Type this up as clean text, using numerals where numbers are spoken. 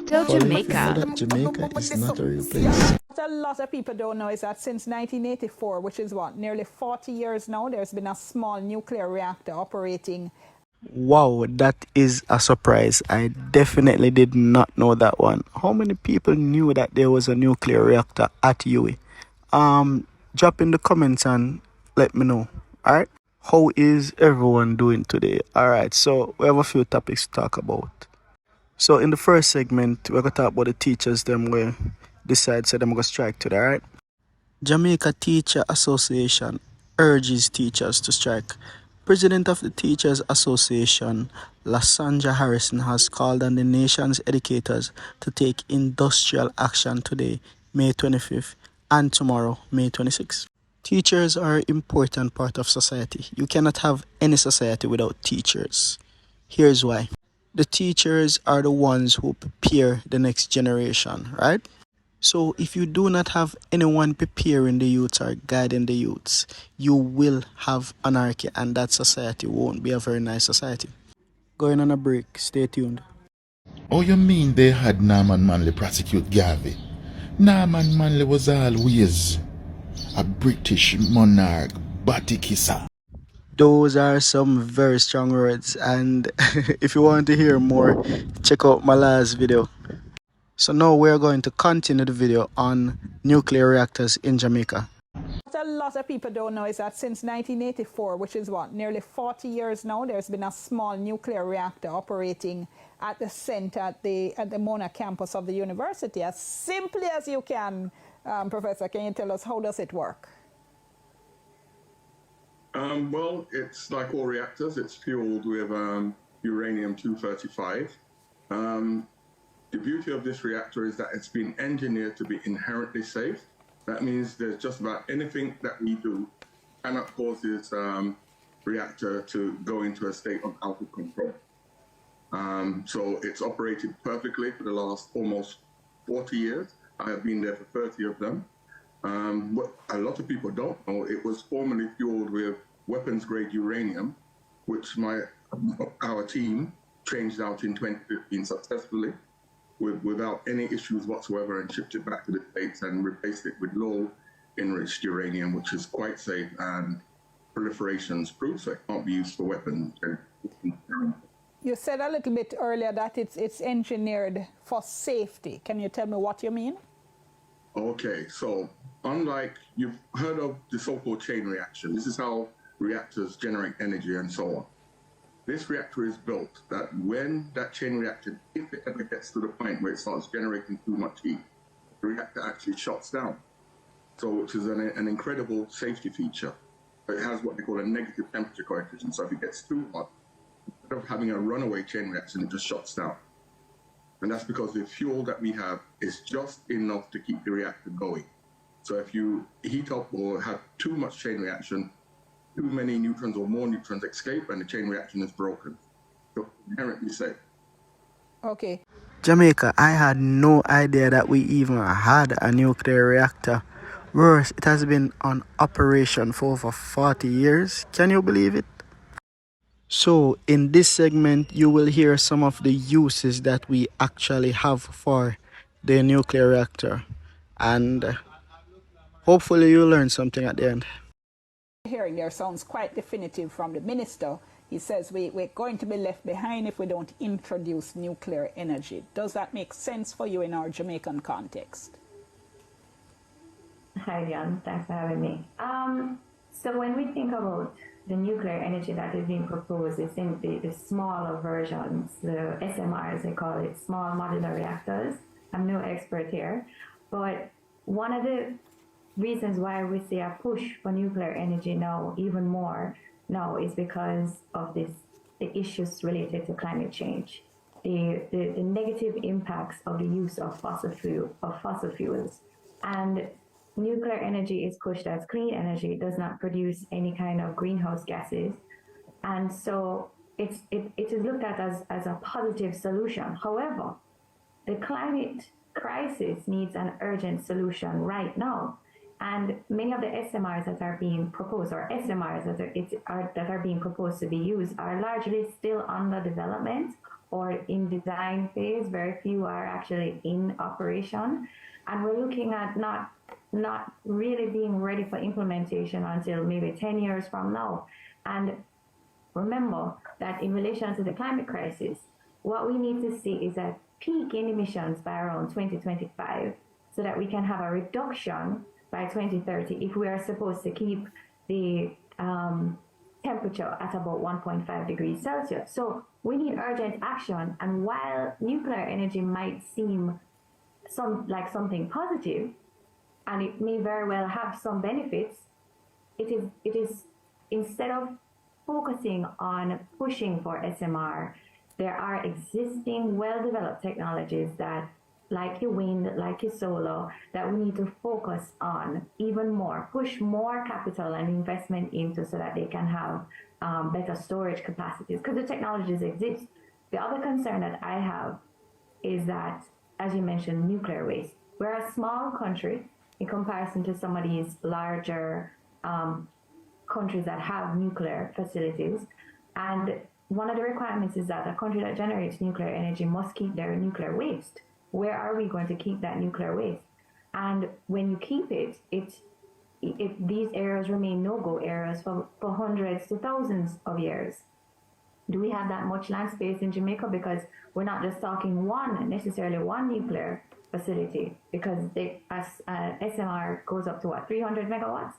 Till Follow, if you know Jamaica. that Jamaica is not a real place. What a lot of people don't know is that since 1984, which is what, nearly 40 years now, there's been a small nuclear reactor operating. Wow, that is a surprise. I definitely did not know that one. How many people knew that there was a nuclear reactor at UA? Drop in the comments and let me know. Alright? How is everyone doing today? Alright, so we have a few topics to talk about. So in the first segment, we're gonna talk about the teachers them where decide so them gonna strike today, alright? Jamaica Teacher Association urges teachers to strike. President of the Teachers Association, Lasandra Harrison, has called on the nation's educators to take industrial action today, May 25th, and tomorrow, May 26th. Teachers are an important part of society. You cannot have any society without teachers. Here's why. The teachers are the ones who prepare the next generation, right? So if you do not have anyone preparing the youths or guiding the youths, you will have anarchy, and that society won't be a very nice society. Going on a break, stay tuned. Oh, you mean they had Norman Manley prosecute Garvey? Norman Manley was always a British monarch, body kisser. Those are some very strong words, and if you want to hear more, check out my last video. So now we're going to continue the video on nuclear reactors in Jamaica. What a lot of people don't know is that since 1984, which is what, nearly 40 years now, there's been a small nuclear reactor operating at the center, at the Mona campus of the university. As simply as you can, Professor, can you tell us how does it work? Well, it's like all reactors. It's fueled with uranium-235. The beauty of this reactor is that it's been engineered to be inherently safe. That means there's just about anything that we do cannot cause this reactor to go into a state of out of control. So it's operated perfectly for the last almost 40 years. I have been there for 30 of them. What a lot of people don't know, it was formerly fueled with weapons-grade uranium, which our team changed out in 2015 successfully without any issues whatsoever, and shipped it back to the States and replaced it with low-enriched uranium, which is quite safe and proliferation's proof, so it can't be used for weapons. You said a little bit earlier that it's engineered for safety. Can you tell me what you mean? Okay, so unlike, you've heard of the so-called chain reaction. This is how reactors generate energy and so on. This reactor is built that when that chain reaction, if it ever gets to the point where it starts generating too much heat, the reactor actually shuts down. So, which is an incredible safety feature. It has what they call a negative temperature coefficient. So if it gets too hot, instead of having a runaway chain reaction, it just shuts down. And that's because the fuel that we have is just enough to keep the reactor going. So if you heat up or have too much chain reaction, too many neutrons or more neutrons escape and the chain reaction is broken. So inherently safe. Okay. Jamaica, I had no idea that we even had a nuclear reactor. Worse, it has been on operation for over 40 years. Can you believe it? So, in this segment, you will hear some of the uses that we actually have for the nuclear reactor. And hopefully you'll learn something at the end. Hearing there sounds quite definitive from the minister. He says we're going to be left behind if we don't introduce nuclear energy. Does that make sense for you in our Jamaican context? Hi, John. Thanks for having me. So when we think about the nuclear energy that is being proposed, it's in the smaller versions, the SMRs, they call it, small modular reactors. I'm no expert here, but one of the reasons why we see a push for nuclear energy now, even more now, is because of the issues related to climate change, the negative impacts of the use of fossil fuels. And nuclear energy is pushed as clean energy. It does not produce any kind of greenhouse gases. And so it is looked at as a positive solution. However, the climate crisis needs an urgent solution right now. And many of the SMRs that are being proposed, or SMRs that are being proposed to be used, are largely still under development or in design phase. Very few are actually in operation. And we're looking at not really being ready for implementation until maybe 10 years from now. And remember that in relation to the climate crisis, what we need to see is a peak in emissions by around 2025 so that we can have a reduction by 2030 if we are supposed to keep the temperature at about 1.5 degrees Celsius. So we need urgent action. And while nuclear energy might seem like something positive, and it may very well have some benefits, it is instead of focusing on pushing for SMR, there are existing well-developed technologies that, like your wind, like your solar, that we need to focus on even more, push more capital and investment into so that they can have better storage capacities, because the technologies exist. The other concern that I have is that, as you mentioned, nuclear waste. We're a small country in comparison to some of these larger countries that have nuclear facilities. And one of the requirements is that a country that generates nuclear energy must keep their nuclear waste. Where are we going to keep that nuclear waste? And when you keep it, these areas remain no-go areas for hundreds to thousands of years. Do we have that much land space in Jamaica? Because we're not just talking necessarily one nuclear facility, because SMR goes up to 300 megawatts.